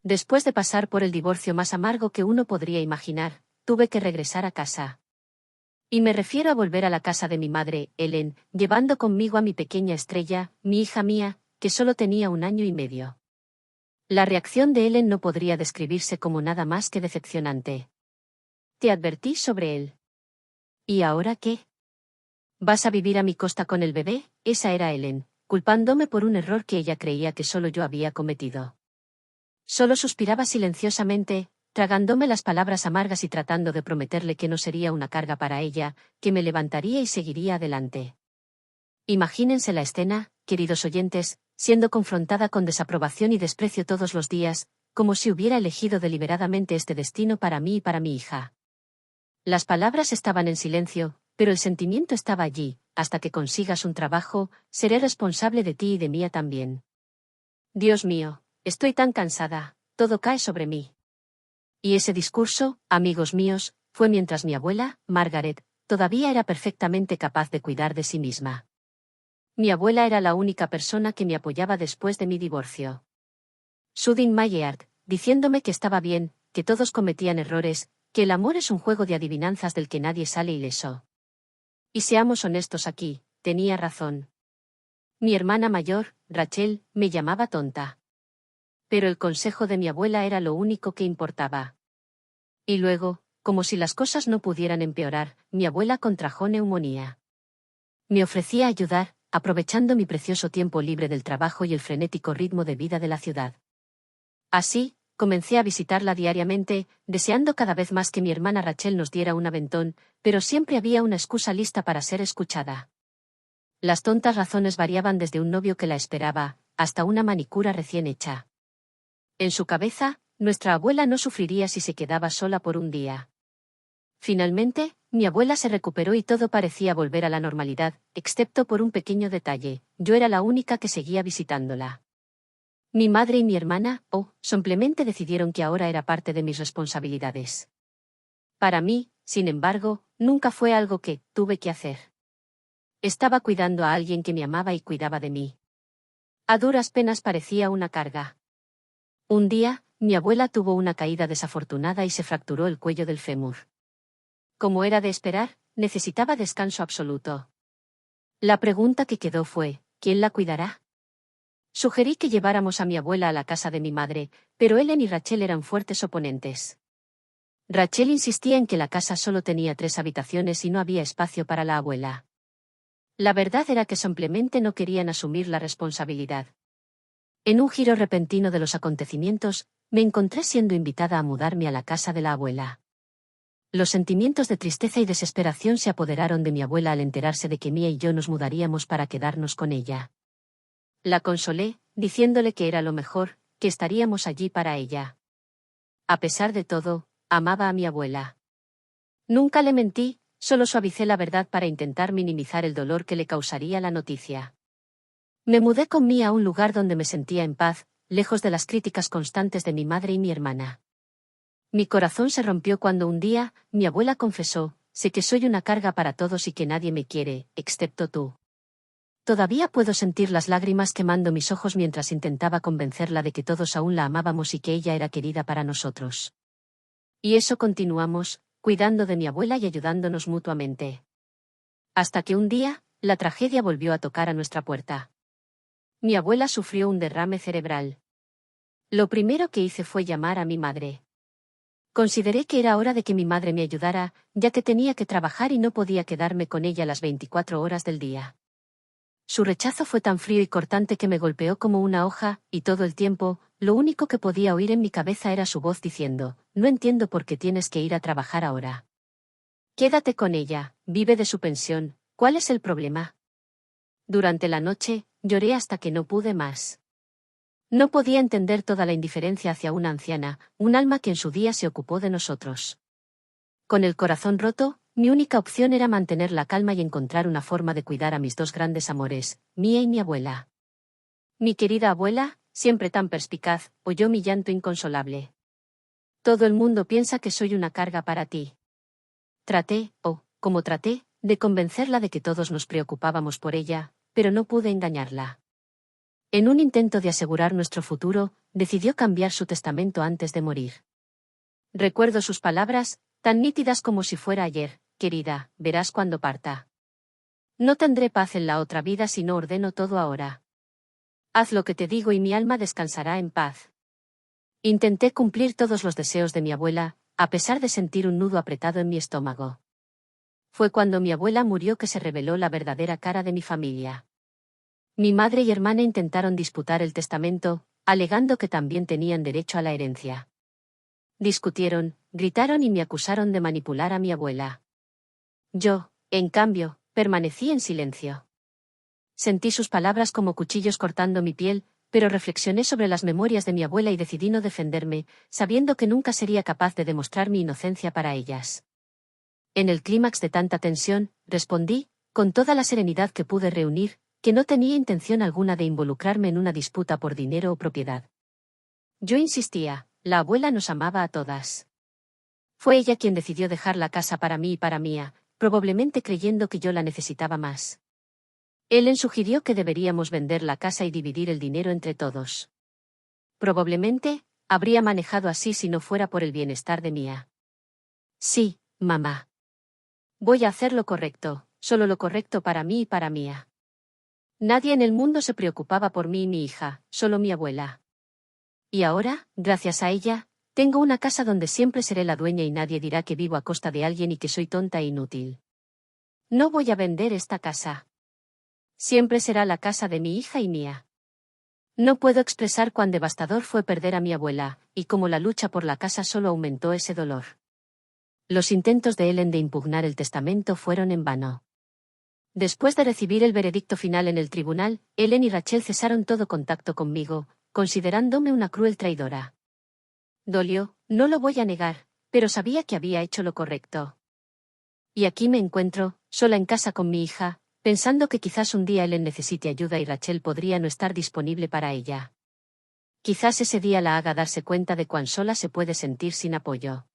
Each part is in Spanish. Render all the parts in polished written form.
Después de pasar por el divorcio más amargo que uno podría imaginar, tuve que regresar a casa. Y me refiero a volver a la casa de mi madre, Ellen, llevando conmigo a mi pequeña Estrella, mi hija mía, que solo tenía 1 año y medio. La reacción de Ellen no podría describirse como nada más que decepcionante. Te advertí sobre él. ¿Y ahora qué? ¿Vas a vivir a mi costa con el bebé? Esa era Ellen, culpándome por un error que ella creía que solo yo había cometido. Solo suspiraba silenciosamente, tragándome las palabras amargas y tratando de prometerle que no sería una carga para ella, que me levantaría y seguiría adelante. Imagínense la escena, queridos oyentes, siendo confrontada con desaprobación y desprecio todos los días, como si hubiera elegido deliberadamente este destino para mí y para mi hija. Las palabras estaban en silencio, pero el sentimiento estaba allí. Hasta que consigas un trabajo, seré responsable de ti y de mía también. Dios mío, estoy tan cansada, todo cae sobre mí. Y ese discurso, amigos míos, fue mientras mi abuela, Margaret, todavía era perfectamente capaz de cuidar de sí misma. Mi abuela era la única persona que me apoyaba después de mi divorcio. Sudin Mayard, diciéndome que estaba bien, que todos cometían errores, que el amor es un juego de adivinanzas del que nadie sale ileso. Y seamos honestos aquí, tenía razón. Mi hermana mayor, Rachel, me llamaba tonta. Pero el consejo de mi abuela era lo único que importaba. Y luego, como si las cosas no pudieran empeorar, mi abuela contrajo neumonía. Me ofrecía ayudar, aprovechando mi precioso tiempo libre del trabajo y el frenético ritmo de vida de la ciudad. Así, comencé a visitarla diariamente, deseando cada vez más que mi hermana Rachel nos diera un aventón, pero siempre había una excusa lista para ser escuchada. Las tontas razones variaban desde un novio que la esperaba, hasta una manicura recién hecha. En su cabeza, nuestra abuela no sufriría si se quedaba sola por un día. Finalmente, mi abuela se recuperó y todo parecía volver a la normalidad, excepto por un pequeño detalle: yo era la única que seguía visitándola. Mi madre y mi hermana, simplemente decidieron que ahora era parte de mis responsabilidades. Para mí, sin embargo, nunca fue algo que tuve que hacer. Estaba cuidando a alguien que me amaba y cuidaba de mí. A duras penas parecía una carga. Un día, mi abuela tuvo una caída desafortunada y se fracturó el cuello del fémur. Como era de esperar, necesitaba descanso absoluto. La pregunta que quedó fue: ¿quién la cuidará? Sugerí que lleváramos a mi abuela a la casa de mi madre, pero Ellen y Rachel eran fuertes oponentes. Rachel insistía en que la casa solo tenía 3 habitaciones y no había espacio para la abuela. La verdad era que simplemente no querían asumir la responsabilidad. En un giro repentino de los acontecimientos, me encontré siendo invitada a mudarme a la casa de la abuela. Los sentimientos de tristeza y desesperación se apoderaron de mi abuela al enterarse de que Mía y yo nos mudaríamos para quedarnos con ella. La consolé, diciéndole que era lo mejor, que estaríamos allí para ella. A pesar de todo, amaba a mi abuela. Nunca le mentí, solo suavicé la verdad para intentar minimizar el dolor que le causaría la noticia. Me mudé con Mía a un lugar donde me sentía en paz, lejos de las críticas constantes de mi madre y mi hermana. Mi corazón se rompió cuando un día, mi abuela confesó: sé que soy una carga para todos y que nadie me quiere, excepto tú. Todavía puedo sentir las lágrimas quemando mis ojos mientras intentaba convencerla de que todos aún la amábamos y que ella era querida para nosotros. Y eso continuamos, cuidando de mi abuela y ayudándonos mutuamente. Hasta que un día, la tragedia volvió a tocar a nuestra puerta. Mi abuela sufrió un derrame cerebral. Lo primero que hice fue llamar a mi madre. Consideré que era hora de que mi madre me ayudara, ya que tenía que trabajar y no podía quedarme con ella las 24 horas del día. Su rechazo fue tan frío y cortante que me golpeó como una hoja, y todo el tiempo, lo único que podía oír en mi cabeza era su voz diciendo: no entiendo por qué tienes que ir a trabajar ahora. Quédate con ella, vive de su pensión, ¿cuál es el problema? Durante la noche, lloré hasta que no pude más. No podía entender toda la indiferencia hacia una anciana, un alma que en su día se ocupó de nosotros. Con el corazón roto, mi única opción era mantener la calma y encontrar una forma de cuidar a mis 2 grandes amores, Mía y mi abuela. Mi querida abuela, siempre tan perspicaz, oyó mi llanto inconsolable. Todo el mundo piensa que soy una carga para ti. Traté, como traté, de convencerla de que todos nos preocupábamos por ella, pero no pude engañarla. En un intento de asegurar nuestro futuro, decidió cambiar su testamento antes de morir. Recuerdo sus palabras, tan nítidas como si fuera ayer: querida, verás cuando parta. No tendré paz en la otra vida si no ordeno todo ahora. Haz lo que te digo y mi alma descansará en paz. Intenté cumplir todos los deseos de mi abuela, a pesar de sentir un nudo apretado en mi estómago. Fue cuando mi abuela murió que se reveló la verdadera cara de mi familia. Mi madre y hermana intentaron disputar el testamento, alegando que también tenían derecho a la herencia. Discutieron, gritaron y me acusaron de manipular a mi abuela. Yo, en cambio, permanecí en silencio. Sentí sus palabras como cuchillos cortando mi piel, pero reflexioné sobre las memorias de mi abuela y decidí no defenderme, sabiendo que nunca sería capaz de demostrar mi inocencia para ellas. En el clímax de tanta tensión, respondí, con toda la serenidad que pude reunir, que no tenía intención alguna de involucrarme en una disputa por dinero o propiedad. Yo insistía, la abuela nos amaba a todas. Fue ella quien decidió dejar la casa para mí y para mía, probablemente creyendo que yo la necesitaba más. Ellen sugirió que deberíamos vender la casa y dividir el dinero entre todos. Probablemente, habría manejado así si no fuera por el bienestar de Mía. Sí, mamá. Voy a hacer lo correcto, solo lo correcto para mí y para Mía. Nadie en el mundo se preocupaba por mí y mi hija, solo mi abuela. Y ahora, gracias a ella, tengo una casa donde siempre seré la dueña y nadie dirá que vivo a costa de alguien y que soy tonta e inútil. No voy a vender esta casa. Siempre será la casa de mi hija y mía. No puedo expresar cuán devastador fue perder a mi abuela, y cómo la lucha por la casa solo aumentó ese dolor. Los intentos de Ellen de impugnar el testamento fueron en vano. Después de recibir el veredicto final en el tribunal, Ellen y Rachel cesaron todo contacto conmigo, considerándome una cruel traidora. Dolió, no lo voy a negar, pero sabía que había hecho lo correcto. Y aquí me encuentro, sola en casa con mi hija, pensando que quizás un día Ellen necesite ayuda y Rachel podría no estar disponible para ella. Quizás ese día la haga darse cuenta de cuán sola se puede sentir sin apoyo.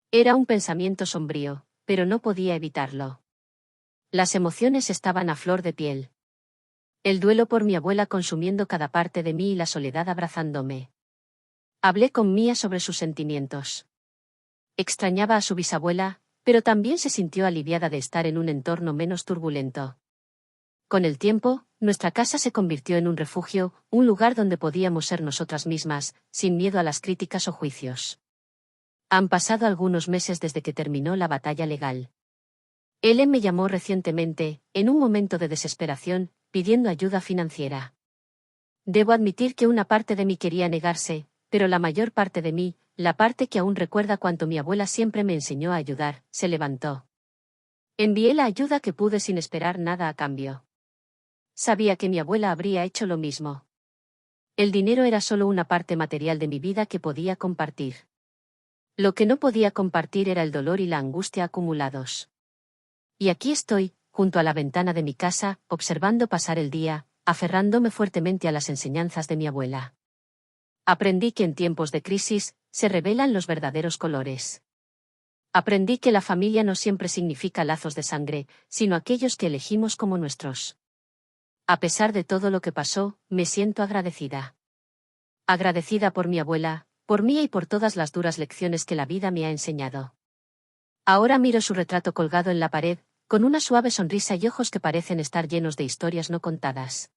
Era un pensamiento sombrío, pero no podía evitarlo. Las emociones estaban a flor de piel. El duelo por mi abuela consumiendo cada parte de mí y la soledad abrazándome. Hablé con Mía sobre sus sentimientos. Extrañaba a su bisabuela, pero también se sintió aliviada de estar en un entorno menos turbulento. Con el tiempo, nuestra casa se convirtió en un refugio, un lugar donde podíamos ser nosotras mismas, sin miedo a las críticas o juicios. Han pasado algunos meses desde que terminó la batalla legal. Ellen me llamó recientemente, en un momento de desesperación, pidiendo ayuda financiera. Debo admitir que una parte de mí quería negarse, pero la mayor parte de mí, la parte que aún recuerda cuánto mi abuela siempre me enseñó a ayudar, se levantó. Envié la ayuda que pude sin esperar nada a cambio. Sabía que mi abuela habría hecho lo mismo. El dinero era solo una parte material de mi vida que podía compartir. Lo que no podía compartir era el dolor y la angustia acumulados. Y aquí estoy, junto a la ventana de mi casa, observando pasar el día, aferrándome fuertemente a las enseñanzas de mi abuela. Aprendí que en tiempos de crisis, se revelan los verdaderos colores. Aprendí que la familia no siempre significa lazos de sangre, sino aquellos que elegimos como nuestros. A pesar de todo lo que pasó, me siento agradecida. Agradecida por mi abuela, por mí y por todas las duras lecciones que la vida me ha enseñado. Ahora miro su retrato colgado en la pared, con una suave sonrisa y ojos que parecen estar llenos de historias no contadas.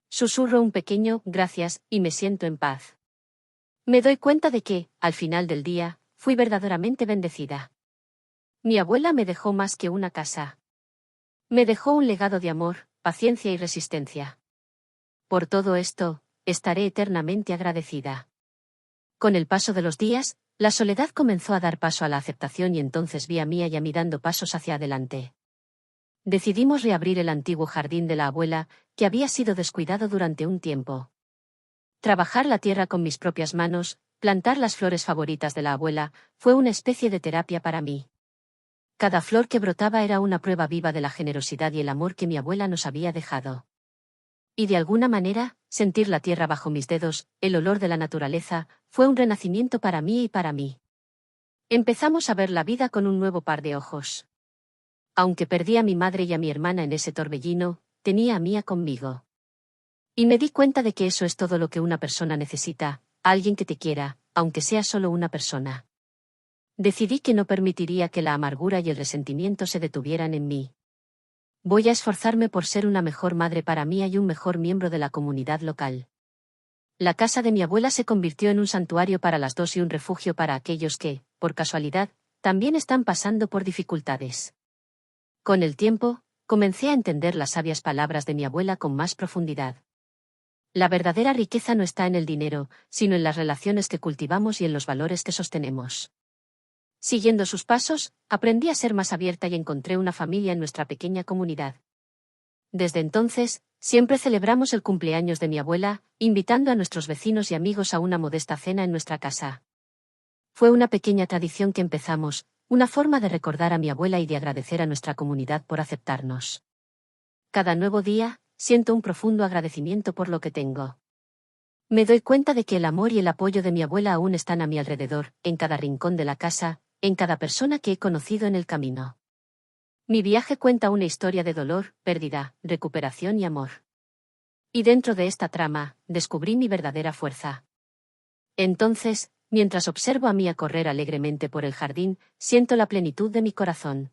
Susurro un pequeño gracias y me siento en paz. Me doy cuenta de que, al final del día, fui verdaderamente bendecida. Mi abuela me dejó más que una casa. Me dejó un legado de amor, paciencia y resistencia. Por todo esto, estaré eternamente agradecida. Con el paso de los días, la soledad comenzó a dar paso a la aceptación y entonces vi a Mía y a mí dando pasos hacia adelante. Decidimos reabrir el antiguo jardín de la abuela, que había sido descuidado durante un tiempo. Trabajar la tierra con mis propias manos, plantar las flores favoritas de la abuela, fue una especie de terapia para mí. Cada flor que brotaba era una prueba viva de la generosidad y el amor que mi abuela nos había dejado. Y de alguna manera, sentir la tierra bajo mis dedos, el olor de la naturaleza, fue un renacimiento para mí y para mí. Empezamos a ver la vida con un nuevo par de ojos. Aunque perdí a mi madre y a mi hermana en ese torbellino, tenía a Mía conmigo. Y me di cuenta de que eso es todo lo que una persona necesita, alguien que te quiera, aunque sea solo una persona. Decidí que no permitiría que la amargura y el resentimiento se detuvieran en mí. Voy a esforzarme por ser una mejor madre para mí y un mejor miembro de la comunidad local. La casa de mi abuela se convirtió en un santuario para las dos y un refugio para aquellos que, por casualidad, también están pasando por dificultades. Con el tiempo, comencé a entender las sabias palabras de mi abuela con más profundidad. La verdadera riqueza no está en el dinero, sino en las relaciones que cultivamos y en los valores que sostenemos. Siguiendo sus pasos, aprendí a ser más abierta y encontré una familia en nuestra pequeña comunidad. Desde entonces, siempre celebramos el cumpleaños de mi abuela, invitando a nuestros vecinos y amigos a una modesta cena en nuestra casa. Fue una pequeña tradición que empezamos, una forma de recordar a mi abuela y de agradecer a nuestra comunidad por aceptarnos. Cada nuevo día, siento un profundo agradecimiento por lo que tengo. Me doy cuenta de que el amor y el apoyo de mi abuela aún están a mi alrededor, en cada rincón de la casa, en cada persona que he conocido en el camino. Mi viaje cuenta una historia de dolor, pérdida, recuperación y amor. Y dentro de esta trama, descubrí mi verdadera fuerza. Entonces, mientras observo a Mía correr alegremente por el jardín, siento la plenitud de mi corazón.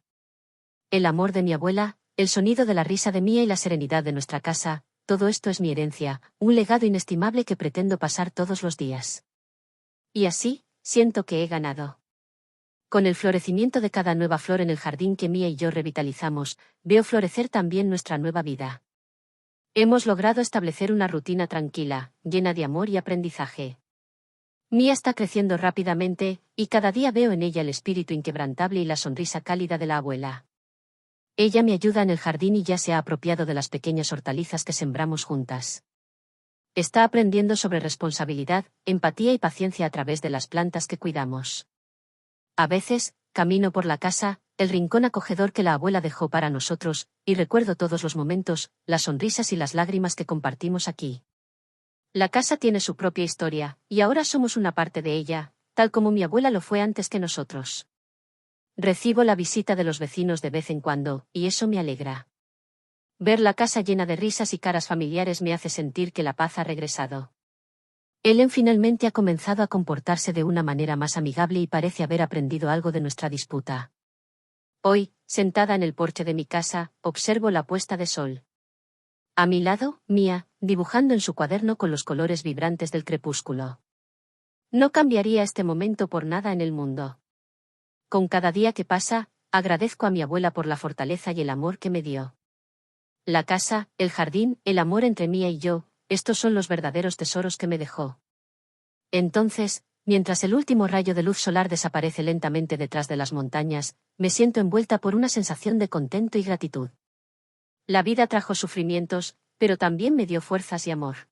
El amor de mi abuela, el sonido de la risa de Mía y la serenidad de nuestra casa, todo esto es mi herencia, un legado inestimable que pretendo pasar todos los días. Y así, siento que he ganado. Con el florecimiento de cada nueva flor en el jardín que Mía y yo revitalizamos, veo florecer también nuestra nueva vida. Hemos logrado establecer una rutina tranquila, llena de amor y aprendizaje. Mía está creciendo rápidamente, y cada día veo en ella el espíritu inquebrantable y la sonrisa cálida de la abuela. Ella me ayuda en el jardín y ya se ha apropiado de las pequeñas hortalizas que sembramos juntas. Está aprendiendo sobre responsabilidad, empatía y paciencia a través de las plantas que cuidamos. A veces, camino por la casa, el rincón acogedor que la abuela dejó para nosotros, y recuerdo todos los momentos, las sonrisas y las lágrimas que compartimos aquí. La casa tiene su propia historia, y ahora somos una parte de ella, tal como mi abuela lo fue antes que nosotros. Recibo la visita de los vecinos de vez en cuando, y eso me alegra. Ver la casa llena de risas y caras familiares me hace sentir que la paz ha regresado. Ellen finalmente ha comenzado a comportarse de una manera más amigable y parece haber aprendido algo de nuestra disputa. Hoy, sentada en el porche de mi casa, observo la puesta de sol. A mi lado, Mía, dibujando en su cuaderno con los colores vibrantes del crepúsculo. No cambiaría este momento por nada en el mundo. Con cada día que pasa, agradezco a mi abuela por la fortaleza y el amor que me dio. La casa, el jardín, el amor entre Mía y yo, estos son los verdaderos tesoros que me dejó. Entonces, mientras el último rayo de luz solar desaparece lentamente detrás de las montañas, me siento envuelta por una sensación de contento y gratitud. La vida trajo sufrimientos, pero también me dio fuerzas y amor.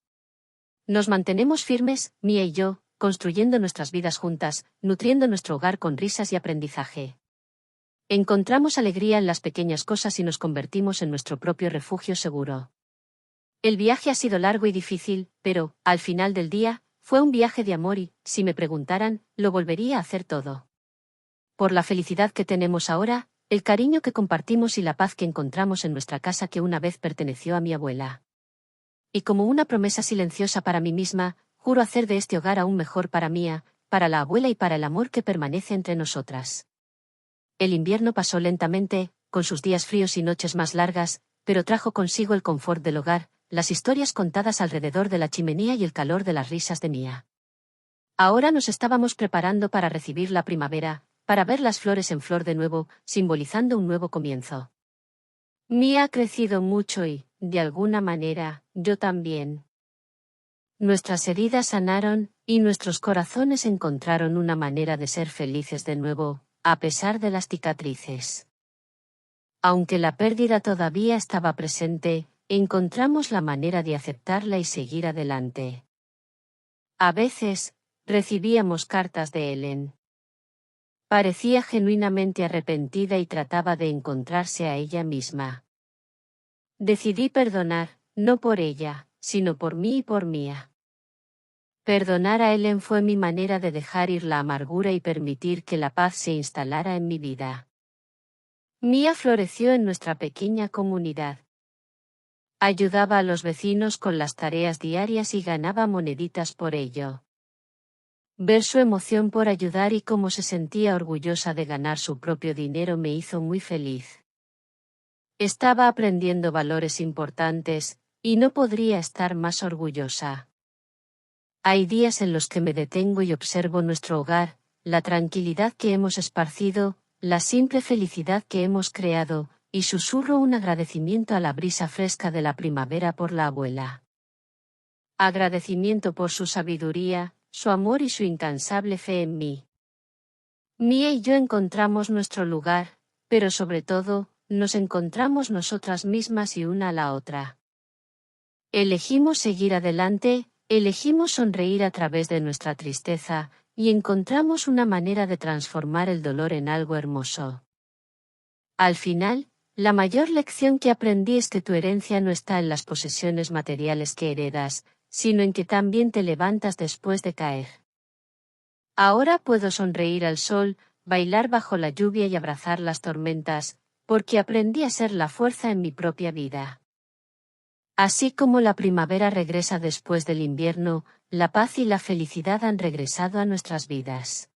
Nos mantenemos firmes, Mía y yo, construyendo nuestras vidas juntas, nutriendo nuestro hogar con risas y aprendizaje. Encontramos alegría en las pequeñas cosas y nos convertimos en nuestro propio refugio seguro. El viaje ha sido largo y difícil, pero, al final del día, fue un viaje de amor y, si me preguntaran, lo volvería a hacer todo. Por la felicidad que tenemos ahora, el cariño que compartimos y la paz que encontramos en nuestra casa que una vez perteneció a mi abuela. Y como una promesa silenciosa para mí misma, juro hacer de este hogar aún mejor para Mía, para la abuela y para el amor que permanece entre nosotras. El invierno pasó lentamente, con sus días fríos y noches más largas, pero trajo consigo el confort del hogar, las historias contadas alrededor de la chimenea y el calor de las risas de Mía. Ahora nos estábamos preparando para recibir la primavera, para ver las flores en flor de nuevo, simbolizando un nuevo comienzo. Mía ha crecido mucho y, de alguna manera, yo también. Nuestras heridas sanaron, y nuestros corazones encontraron una manera de ser felices de nuevo, a pesar de las cicatrices. Aunque la pérdida todavía estaba presente, encontramos la manera de aceptarla y seguir adelante. A veces, recibíamos cartas de Ellen. Parecía genuinamente arrepentida y trataba de encontrarse a ella misma. Decidí perdonar, no por ella, sino por mí y por Mía. Perdonar a Ellen fue mi manera de dejar ir la amargura y permitir que la paz se instalara en mi vida. Mía floreció en nuestra pequeña comunidad. Ayudaba a los vecinos con las tareas diarias y ganaba moneditas por ello. Ver su emoción por ayudar y cómo se sentía orgullosa de ganar su propio dinero me hizo muy feliz. Estaba aprendiendo valores importantes, y no podría estar más orgullosa. Hay días en los que me detengo y observo nuestro hogar, la tranquilidad que hemos esparcido, la simple felicidad que hemos creado, y susurro un agradecimiento a la brisa fresca de la primavera por la abuela. Agradecimiento por su sabiduría, su amor y su incansable fe en mí. Mía y yo encontramos nuestro lugar, pero sobre todo, nos encontramos nosotras mismas y una a la otra. Elegimos seguir adelante, elegimos sonreír a través de nuestra tristeza, y encontramos una manera de transformar el dolor en algo hermoso. Al final, la mayor lección que aprendí es que tu herencia no está en las posesiones materiales que heredas, sino en que también te levantas después de caer. Ahora puedo sonreír al sol, bailar bajo la lluvia y abrazar las tormentas, porque aprendí a ser la fuerza en mi propia vida. Así como la primavera regresa después del invierno, la paz y la felicidad han regresado a nuestras vidas.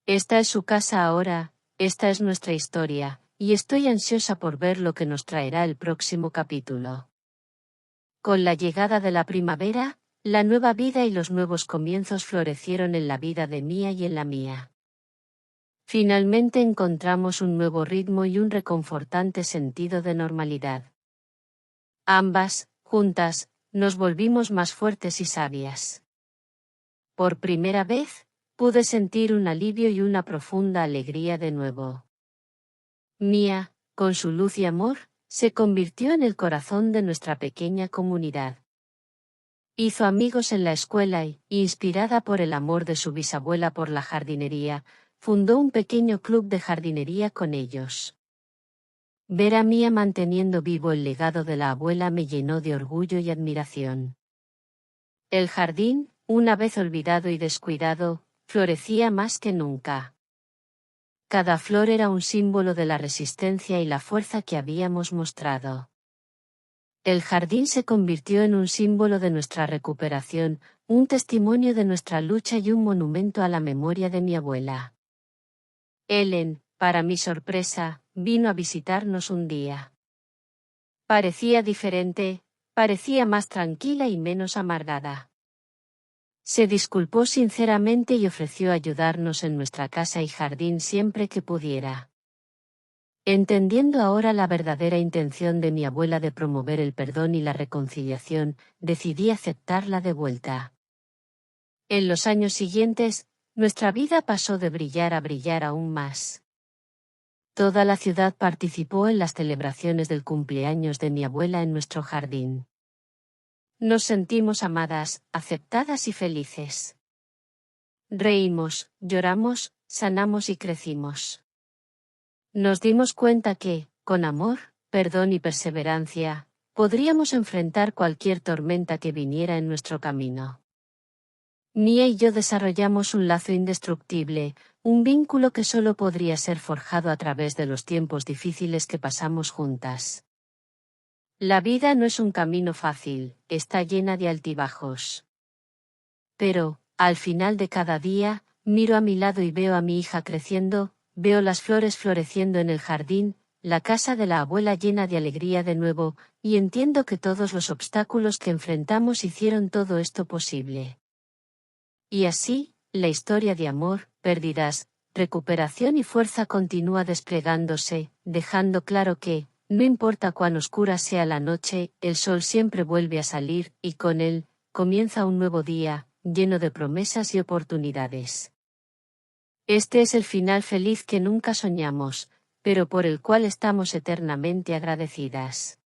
Esta es su casa ahora, esta es nuestra historia, y estoy ansiosa por ver lo que nos traerá el próximo capítulo. Con la llegada de la primavera, la nueva vida y los nuevos comienzos florecieron en la vida de Mía y en la mía. Finalmente encontramos un nuevo ritmo y un reconfortante sentido de normalidad. Ambas, juntas, nos volvimos más fuertes y sabias. Por primera vez, pude sentir un alivio y una profunda alegría de nuevo. Mía, con su luz y amor, se convirtió en el corazón de nuestra pequeña comunidad. Hizo amigos en la escuela y, inspirada por el amor de su bisabuela por la jardinería, fundó un pequeño club de jardinería con ellos. Ver a Mía manteniendo vivo el legado de la abuela me llenó de orgullo y admiración. El jardín, una vez olvidado y descuidado, florecía más que nunca. Cada flor era un símbolo de la resistencia y la fuerza que habíamos mostrado. El jardín se convirtió en un símbolo de nuestra recuperación, un testimonio de nuestra lucha y un monumento a la memoria de mi abuela. Ellen, para mi sorpresa, vino a visitarnos un día. Parecía diferente, parecía más tranquila y menos amargada. Se disculpó sinceramente y ofreció ayudarnos en nuestra casa y jardín siempre que pudiera. Entendiendo ahora la verdadera intención de mi abuela de promover el perdón y la reconciliación, decidí aceptarla de vuelta. En los años siguientes, nuestra vida pasó de brillar a brillar aún más. Toda la ciudad participó en las celebraciones del cumpleaños de mi abuela en nuestro jardín. Nos sentimos amadas, aceptadas y felices. Reímos, lloramos, sanamos y crecimos. Nos dimos cuenta que, con amor, perdón y perseverancia, podríamos enfrentar cualquier tormenta que viniera en nuestro camino. Mía y yo desarrollamos un lazo indestructible, un vínculo que solo podría ser forjado a través de los tiempos difíciles que pasamos juntas. La vida no es un camino fácil, está llena de altibajos. Pero, al final de cada día, miro a mi lado y veo a mi hija creciendo, veo las flores floreciendo en el jardín, la casa de la abuela llena de alegría de nuevo, y entiendo que todos los obstáculos que enfrentamos hicieron todo esto posible. Y así, la historia de amor, pérdidas, recuperación y fuerza continúa desplegándose, dejando claro que, no importa cuán oscura sea la noche, el sol siempre vuelve a salir, y con él, comienza un nuevo día, lleno de promesas y oportunidades. Este es el final feliz que nunca soñamos, pero por el cual estamos eternamente agradecidas.